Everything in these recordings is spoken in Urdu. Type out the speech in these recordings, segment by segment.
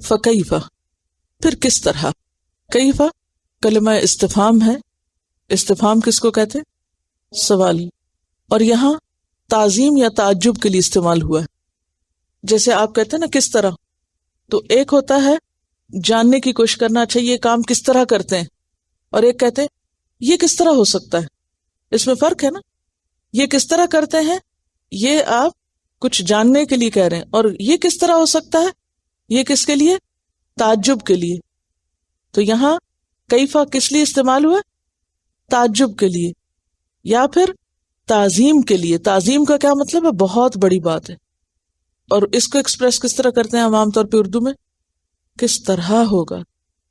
فکیف، پھر کس طرح. کیف کلمہ استفہام ہے. استفہام کس کو کہتے ہیں؟ سوال. اور یہاں تعظیم یا تعجب کے لیے استعمال ہوا ہے. جیسے آپ کہتے ہیں نا کس طرح، تو ایک ہوتا ہے جاننے کی کوشش کرنا، اچھا یہ کام کس طرح کرتے ہیں، اور ایک کہتے ہیں یہ کس طرح ہو سکتا ہے. اس میں فرق ہے نا. یہ کس طرح کرتے ہیں یہ آپ کچھ جاننے کے لیے کہہ رہے ہیں، اور یہ کس طرح ہو سکتا ہے یہ کس کے لیے؟ تعجب کے لیے. تو یہاں کیفا کس لیے استعمال ہوا؟ تعجب کے لیے یا پھر تعظیم کے لیے. تعظیم کا کیا مطلب ہے؟ بہت بڑی بات ہے. اور اس کو ایکسپریس کس طرح کرتے ہیں ہم عام طور پہ اردو میں؟ کس طرح ہوگا،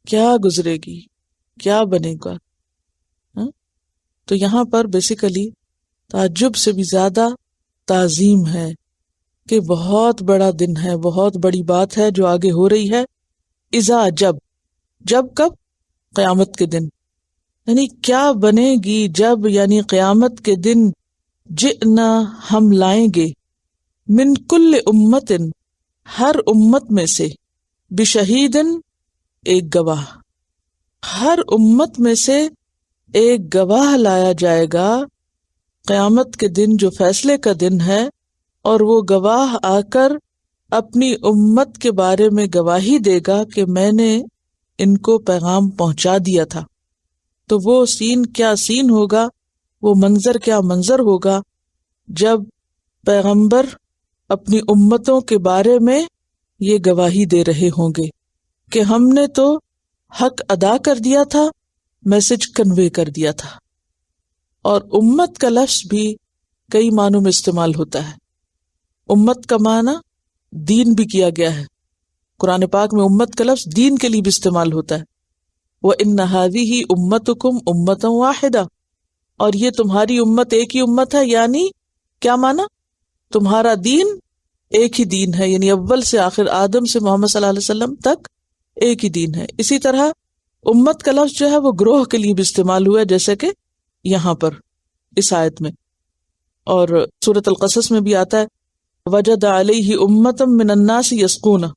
کیا گزرے گی، کیا بنے گا. تو یہاں پر بیسیکلی تعجب سے بھی زیادہ تعظیم ہے کہ بہت بڑا دن ہے، بہت بڑی بات ہے جو آگے ہو رہی ہے. اذا جب کب؟ قیامت کے دن. یعنی کیا بنے گی جب، یعنی قیامت کے دن. جئنا ہم لائیں گے، من کل امت ہر امت میں سے، بشہیدن ایک گواہ. ہر امت میں سے ایک گواہ لایا جائے گا قیامت کے دن جو فیصلے کا دن ہے. اور وہ گواہ آ کر اپنی امت کے بارے میں گواہی دے گا کہ میں نے ان کو پیغام پہنچا دیا تھا. تو وہ سین کیا سین ہوگا، وہ منظر کیا منظر ہوگا جب پیغمبر اپنی امتوں کے بارے میں یہ گواہی دے رہے ہوں گے کہ ہم نے تو حق ادا کر دیا تھا، میسج کنوے کر دیا تھا. اور امت کا لفظ بھی کئی معنوں میں استعمال ہوتا ہے. امت کا معنی دین بھی کیا گیا ہے. قرآن پاک میں امت کا لفظ دین کے لیے بھی استعمال ہوتا ہے. وَإِنَّ هَذِهِ أُمَّتُكُمْ أُمَّةً وَاحِدَةً، اور یہ تمہاری امت ایک ہی امت ہے. یعنی کیا معنی؟ تمہارا دین ایک ہی دین ہے، یعنی اول سے آخر آدم سے محمد صلی اللہ علیہ وسلم تک ایک ہی دین ہے. اسی طرح امت کا لفظ جو ہے وہ گروہ کے لیے بھی استعمال ہوا ہے، جیسے کہ یہاں پر اس آیت میں. اور سورۃ القصص میں بھی آتا ہے وَجَدَ عَلَيْهِ أُمَّةً مِّنَ النَّاسِ يَسْقُونَ.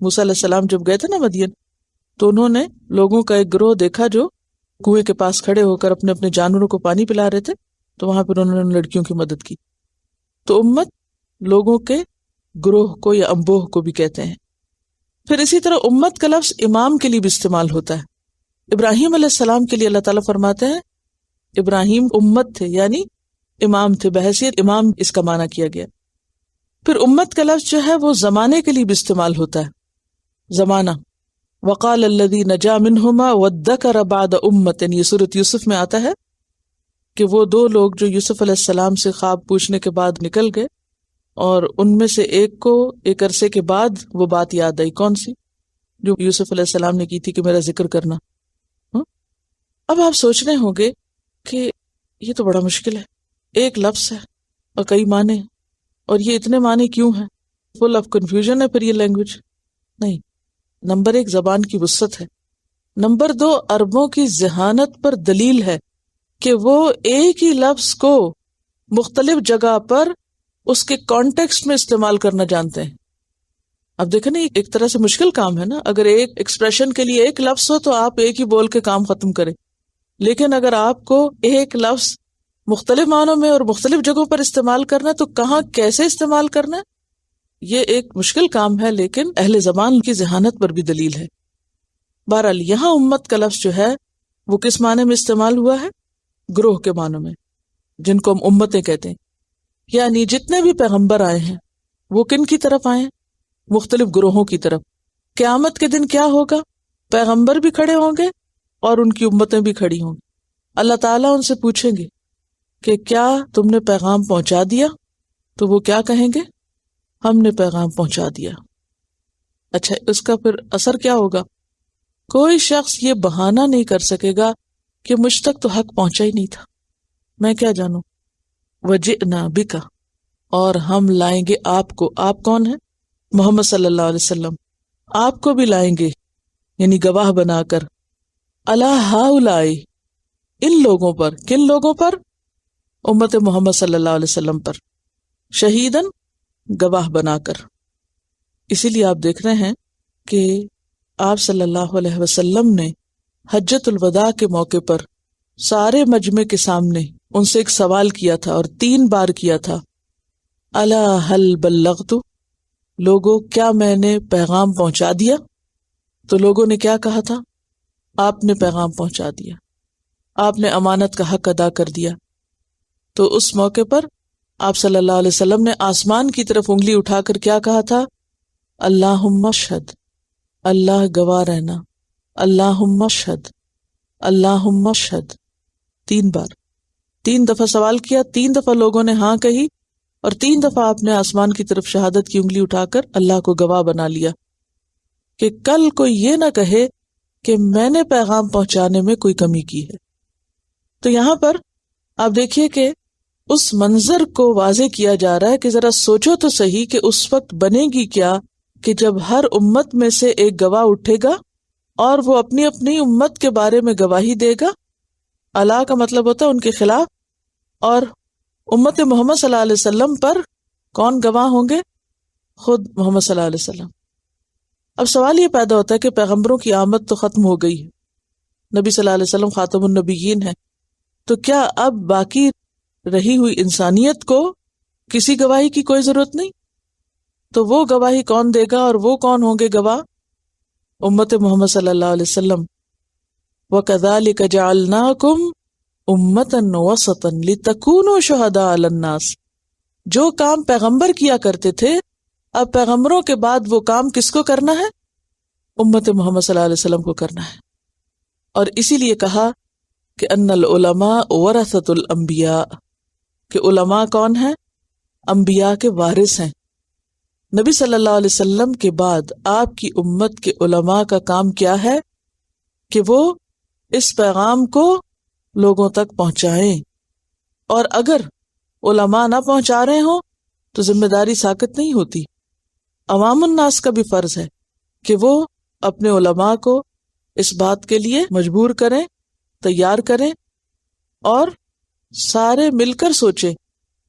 موسیٰ علیہ السلام جب گئے تھے نا مدین، تو انہوں نے لوگوں کا ایک گروہ دیکھا جو کنویں کے پاس کھڑے ہو کر اپنے اپنے جانوروں کو پانی پلا رہے تھے. تو وہاں پر انہوں نے لڑکیوں کی مدد کی. تو امت لوگوں کے گروہ کو یا امبوہ کو بھی کہتے ہیں. پھر اسی طرح امت کا لفظ امام کے لیے بھی استعمال ہوتا ہے. ابراہیم علیہ السلام کے لیے اللہ تعالیٰ فرماتے ہیں ابراہیم امت تھے، یعنی امام تھے، بحیثیت امام اس کا معنی کیا گیا. پھر امت کا لفظ جو ہے وہ زمانے کے لیے بھی استعمال ہوتا ہے. زمانہ. وقال الذی نجا منہما وادکر بعد امت، یہ سورۃ یوسف میں آتا ہے کہ وہ دو لوگ جو یوسف علیہ السلام سے خواب پوچھنے کے بعد نکل گئے، اور ان میں سے ایک کو ایک عرصے کے بعد وہ بات یاد آئی. کون سی؟ جو یوسف علیہ السلام نے کی تھی کہ میرا ذکر کرنا. اب آپ سوچ رہے ہوں گے کہ یہ تو بڑا مشکل ہے، ایک لفظ ہے اور کئی معنی، اور یہ اتنے معنی کیوں ہیں؟ فل آف کنفیوژن ہے پھر یہ لینگویج. نہیں، نمبر ایک زبان کی وسعت ہے. نمبر دو عربوں کی ذہانت پر دلیل ہے کہ وہ ایک ہی لفظ کو مختلف جگہ پر اس کے کانٹیکسٹ میں استعمال کرنا جانتے ہیں. اب دیکھیں نا، ایک طرح سے مشکل کام ہے نا. اگر ایک ایکسپریشن کے لیے ایک لفظ ہو تو آپ ایک ہی بول کے کام ختم کریں، لیکن اگر آپ کو ایک لفظ مختلف معنوں میں اور مختلف جگہوں پر استعمال کرنا تو کہاں کیسے استعمال کرنا، یہ ایک مشکل کام ہے، لیکن اہل زبان کی ذہانت پر بھی دلیل ہے. بہرحال یہاں امت کا لفظ جو ہے وہ کس معنی میں استعمال ہوا ہے؟ گروہ کے معنوں میں، جن کو ہم امتیں کہتے ہیں. یعنی جتنے بھی پیغمبر آئے ہیں وہ کن کی طرف آئے ہیں؟ مختلف گروہوں کی طرف. قیامت کے دن کیا ہوگا؟ پیغمبر بھی کھڑے ہوں گے اور ان کی امتیں بھی کھڑی ہوں گی. اللہ تعالیٰ ان سے پوچھیں گے کہ کیا تم نے پیغام پہنچا دیا؟ تو وہ کیا کہیں گے؟ ہم نے پیغام پہنچا دیا. اچھا، اس کا پھر اثر کیا ہوگا؟ کوئی شخص یہ بہانہ نہیں کر سکے گا کہ مجھ تک تو حق پہنچا ہی نہیں تھا، میں کیا جانوں. وجئنا بک، اور ہم لائیں گے آپ کو. آپ کون ہیں؟ محمد صلی اللہ علیہ وسلم. آپ کو بھی لائیں گے، یعنی گواہ بنا کر. علی ہؤلاء، ان لوگوں پر. کن لوگوں پر؟ امت محمد صلی اللہ علیہ وسلم پر. شہیدن، گواہ بنا کر. اسی لیے آپ دیکھ رہے ہیں کہ آپ صلی اللہ علیہ وسلم نے حجۃ الوداع کے موقع پر سارے مجمع کے سامنے ان سے ایک سوال کیا تھا اور 3 بار کیا تھا، الا هل بلغت، لوگوں کیا میں نے پیغام پہنچا دیا؟ تو لوگوں نے کیا کہا تھا؟ آپ نے پیغام پہنچا دیا، آپ نے امانت کا حق ادا کر دیا۔ تو اس موقع پر آپ صلی اللہ علیہ وسلم نے آسمان کی طرف انگلی اٹھا کر کیا کہا تھا؟ اللہم اشہد، اللہ گواہ رہنا، اللہم اشہد، اللہم اشہد، 3 بار، 3 دفعہ سوال کیا، 3 دفعہ لوگوں نے ہاں کہی، اور 3 دفعہ آپ نے آسمان کی طرف شہادت کی انگلی اٹھا کر اللہ کو گواہ بنا لیا کہ کل کوئی یہ نہ کہے کہ میں نے پیغام پہنچانے میں کوئی کمی کی ہے۔ تو یہاں پر آپ دیکھیے کہ اس منظر کو واضح کیا جا رہا ہے کہ ذرا سوچو تو صحیح کہ اس وقت بنے گی کیا کہ جب ہر امت میں سے ایک گواہ اٹھے گا اور وہ اپنی اپنی امت کے بارے میں گواہی دے گا۔ اللہ کا مطلب ہوتا ہے ان کے خلاف، اور امت محمد صلی اللہ علیہ وسلم پر کون گواہ ہوں گے؟ خود محمد صلی اللہ علیہ وسلم۔ اب سوال یہ پیدا ہوتا ہے کہ پیغمبروں کی آمد تو ختم ہو گئی ہے، نبی صلی اللہ علیہ وسلم خاتم النبیین ہے، تو کیا اب باقی رہی ہوئی انسانیت کو کسی گواہی کی کوئی ضرورت نہیں؟ تو وہ گواہی کون دے گا اور وہ کون ہوں گے گواہ؟ امت محمد صلی اللہ علیہ وسلم۔ وَكَذَلِكَ جَعَلْنَاكُمْ أُمَّةً وَسَطًا لِتَكُونُوا شُهَدَاءَ عَلَى النَّاسِ، جو کام پیغمبر کیا کرتے تھے اب پیغمبروں کے بعد وہ کام کس کو کرنا ہے؟ امت محمد صلی اللہ علیہ وسلم کو کرنا ہے۔ اور اسی لیے کہا کہ ان العلماء ورثۃ الانبیاء، کہ علماء کون ہیں؟ انبیاء کے وارث ہیں۔ نبی صلی اللہ علیہ وسلم کے بعد آپ کی امت کے علماء کا کام کیا ہے کہ وہ اس پیغام کو لوگوں تک پہنچائیں، اور اگر علماء نہ پہنچا رہے ہوں تو ذمہ داری ساقط نہیں ہوتی۔ عوام الناس کا بھی فرض ہے کہ وہ اپنے علماء کو اس بات کے لیے مجبور کریں، تیار کریں، اور سارے مل کر سوچیں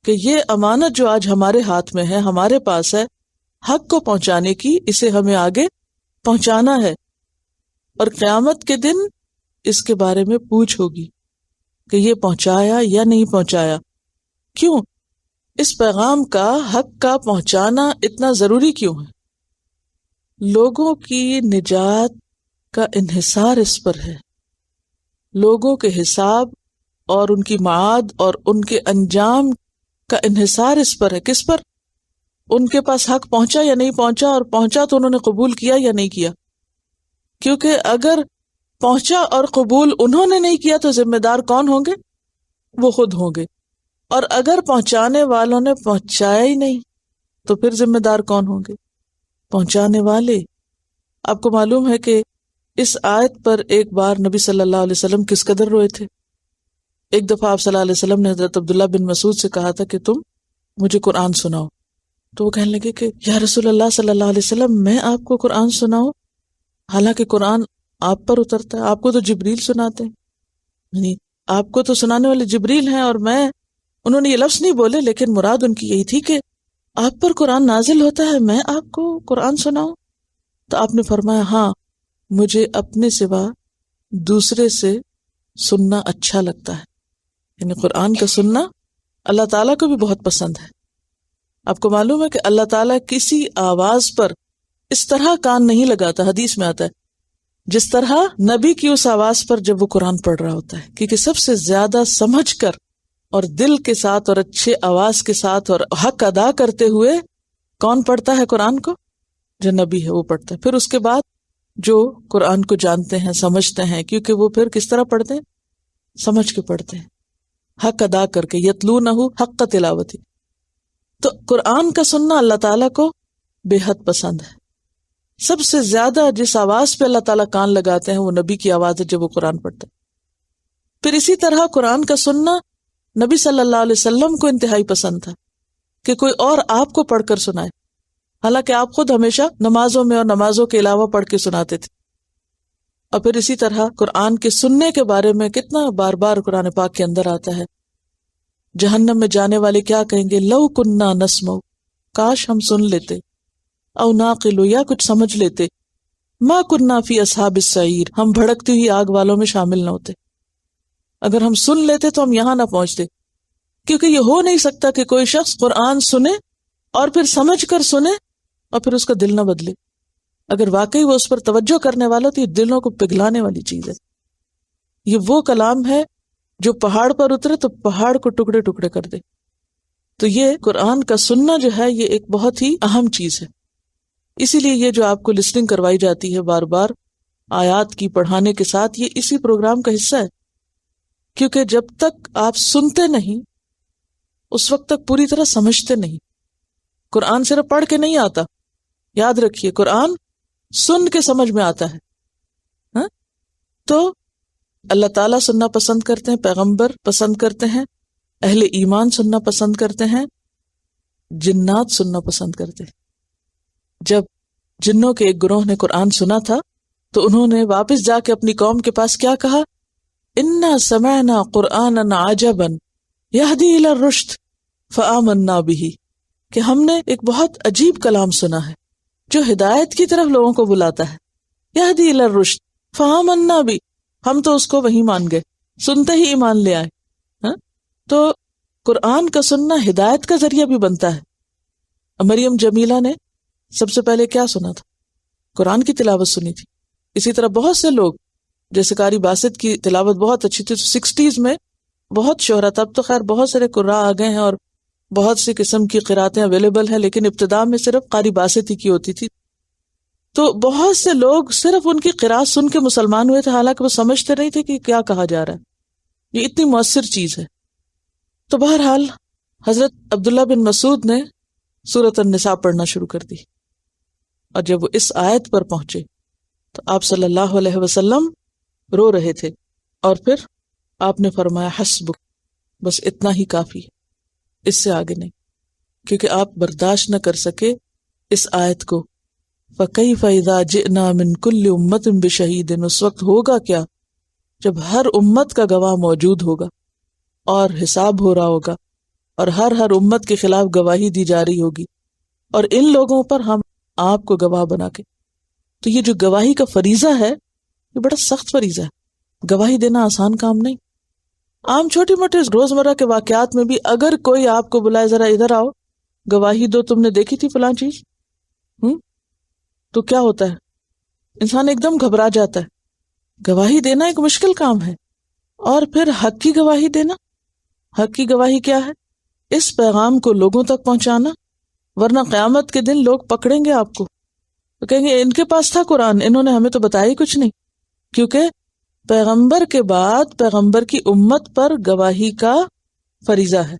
کہ یہ امانت جو آج ہمارے ہاتھ میں ہے، ہمارے پاس ہے، حق کو پہنچانے کی، اسے ہمیں آگے پہنچانا ہے، اور قیامت کے دن اس کے بارے میں پوچھ ہوگی کہ یہ پہنچایا یا نہیں پہنچایا۔ کیوں؟ اس پیغام کا، حق کا پہنچانا اتنا ضروری کیوں ہے؟ لوگوں کی نجات کا انحصار اس پر ہے، لوگوں کے حساب اور ان کی معاد اور ان کے انجام کا انحصار اس پر ہے۔ کس پر؟ ان کے پاس حق پہنچا یا نہیں پہنچا، اور پہنچا تو انہوں نے قبول کیا یا نہیں کیا۔ کیونکہ اگر پہنچا اور قبول انہوں نے نہیں کیا تو ذمہ دار کون ہوں گے؟ وہ خود ہوں گے۔ اور اگر پہنچانے والوں نے پہنچایا ہی نہیں تو پھر ذمہ دار کون ہوں گے؟ پہنچانے والے۔ آپ کو معلوم ہے کہ اس آیت پر ایک بار نبی صلی اللہ علیہ وسلم کس قدر روئے تھے۔ ایک دفعہ آپ صلی اللہ علیہ وسلم نے حضرت عبداللہ بن مسعود سے کہا تھا کہ تم مجھے قرآن سناؤ، تو وہ کہنے لگے کہ یا رسول اللہ صلی اللہ علیہ وسلم، میں آپ کو قرآن سناؤں؟ حالانکہ قرآن آپ پر اترتا ہے، آپ کو تو جبریل سناتے ہیں، یعنی آپ کو تو سنانے والے جبریل ہیں، اور میں، انہوں نے یہ لفظ نہیں بولے لیکن مراد ان کی یہی تھی کہ آپ پر قرآن نازل ہوتا ہے، میں آپ کو قرآن سناؤں؟ تو آپ نے فرمایا ہاں، مجھے اپنے سوا دوسرے سے سننا اچھا لگتا ہے، یعنی قرآن کا سننا اللہ تعالیٰ کو بھی بہت پسند ہے۔ آپ کو معلوم ہے کہ اللہ تعالیٰ کسی آواز پر اس طرح کان نہیں لگاتا، حدیث میں آتا ہے، جس طرح نبی کی اس آواز پر جب وہ قرآن پڑھ رہا ہوتا ہے، کیونکہ سب سے زیادہ سمجھ کر اور دل کے ساتھ اور اچھے آواز کے ساتھ اور حق ادا کرتے ہوئے کون پڑھتا ہے قرآن کو؟ جو نبی ہے وہ پڑھتا ہے۔ پھر اس کے بعد جو قرآن کو جانتے ہیں، سمجھتے ہیں، کیونکہ وہ پھر کس طرح پڑھتے ہیں؟ سمجھ کے پڑھتے ہیں، حق ادا کر کے، یتلونہ حق تلاوتی۔ تو قرآن کا سننا اللہ تعالیٰ کو بے حد پسند ہے۔ سب سے زیادہ جس آواز پہ اللہ تعالیٰ کان لگاتے ہیں وہ نبی کی آواز ہے جب وہ قرآن پڑھتے ہیں۔ پھر اسی طرح قرآن کا سننا نبی صلی اللہ علیہ وسلم کو انتہائی پسند تھا کہ کوئی اور آپ کو پڑھ کر سنائے، حالانکہ آپ خود ہمیشہ نمازوں میں اور نمازوں کے علاوہ پڑھ کے سناتے تھے۔ اور پھر اسی طرح قرآن کے سننے کے بارے میں کتنا بار بار قرآن پاک کے اندر آتا ہے، جہنم میں جانے والے کیا کہیں گے؟ لو کننا نسمع، کاش ہم سن لیتے، او ناقل، یا کچھ سمجھ لیتے، ما کننا فی اصحاب السعیر، ہم بھڑکتی ہوئی آگ والوں میں شامل نہ ہوتے. اگر ہم سن لیتے تو ہم یہاں نہ پہنچتے، کیونکہ یہ ہو نہیں سکتا کہ کوئی شخص قرآن سنے اور پھر سمجھ کر سنے اور پھر اس کا دل نہ بدلے. اگر واقعی وہ اس پر توجہ کرنے والا تو یہ دلوں کو پگھلانے والی چیز ہے. یہ وہ کلام ہے جو پہاڑ پر اترے تو پہاڑ کو ٹکڑے ٹکڑے کر دے. تو یہ قرآن کا سننا جو ہے یہ ایک بہت ہی اہم چیز ہے. اسی لیے یہ جو آپ کو لسننگ کروائی جاتی ہے بار بار آیات کی پڑھانے کے ساتھ، یہ اسی پروگرام کا حصہ ہے. کیونکہ جب تک آپ سنتے نہیں اس وقت تک پوری طرح سمجھتے نہیں. قرآن صرف پڑھ کے نہیں آتا، یاد رکھیے قرآن سن کے سمجھ میں آتا ہے. ہاں؟ تو اللہ تعالیٰ سننا پسند کرتے ہیں، پیغمبر پسند کرتے ہیں، اہل ایمان سننا پسند کرتے ہیں، جنات سننا پسند کرتے ہیں. جب جنوں کے ایک گروہ نے قرآن سنا تھا تو انہوں نے واپس جا کے اپنی قوم کے پاس کیا کہا؟ اِنَّا سَمِعْنَا قُرْآنًا عَجَبًا يَهْدِي إِلَى الرُّشْدِ فَآمَنَّا بِهِ، کہ ہم نے ایک بہت عجیب کلام سنا ہے جو ہدایت کی طرف لوگوں کو بلاتا ہے. يَهْدِي إِلَى الرُّشْدِ فَآمَنَّا بِهِ، ہم تو اس کو وہی مان گئے، سنتے ہی ایمان لے آئے. ہاں؟ تو قرآن کا سننا ہدایت کا ذریعہ بھی بنتا ہے. مریم جمیلہ نے سب سے پہلے کیا سنا تھا؟ قرآن کی تلاوت سنی تھی. اسی طرح بہت سے لوگ، جیسے قاری باسط کی تلاوت بہت اچھی تھی، 60s میں بہت شہرت. اب تو خیر بہت سارے قراء آ گئے ہیں اور بہت سی قسم کی قراتیں اویلیبل ہیں، لیکن ابتداء میں صرف قاری باسط ہی کی ہوتی تھی. تو بہت سے لوگ صرف ان کی قراءت سن کے مسلمان ہوئے تھے، حالانکہ وہ سمجھتے نہیں تھے کہ کیا کہا جا رہا ہے. یہ اتنی مؤثر چیز ہے. تو بہرحال حضرت عبداللہ بن مسعود نے سورۃ النساء پڑھنا شروع کر دی، اور جب وہ اس آیت پر پہنچے تو آپ صلی اللہ علیہ وسلم رو رہے تھے، اور پھر آپ نے فرمایا حسبک، بس اتنا ہی کافی ہے، اس سے آگے نہیں. کیونکہ آپ برداشت نہ کر سکے اس آیت کو. فَكَيْفَ إِذَا جِئْنَا مِن كُلِّ أُمَّةٍ بِشَهِيدٍ، اس وقت ہوگا کیا جب ہر امت کا گواہ موجود ہوگا اور حساب ہو رہا ہوگا، اور ہر امت کے خلاف گواہی دی جا رہی ہوگی، اور ان لوگوں پر ہم آپ کو گواہ بنا کے. تو یہ جو گواہی کا فریضہ ہے یہ بڑا سخت فریضہ ہے. گواہی دینا آسان کام نہیں. عام چھوٹی موٹے روزمرہ کے واقعات میں بھی اگر کوئی آپ کو بلائے ذرا ادھر آؤ گواہی دو، تم نے دیکھی تھی فلاں چیز، تو کیا ہوتا ہے؟ انسان ایک دم گھبرا جاتا ہے. گواہی دینا ایک مشکل کام ہے. اور پھر حق کی گواہی دینا. حق کی گواہی کیا ہے؟ اس پیغام کو لوگوں تک پہنچانا، ورنہ قیامت کے دن لوگ پکڑیں گے آپ کو، تو کہیں گے ان کے پاس تھا قرآن، انہوں نے ہمیں تو بتایا ہی کچھ نہیں. کیونکہ پیغمبر کے بعد پیغمبر کی امت پر گواہی کا فریضہ ہے.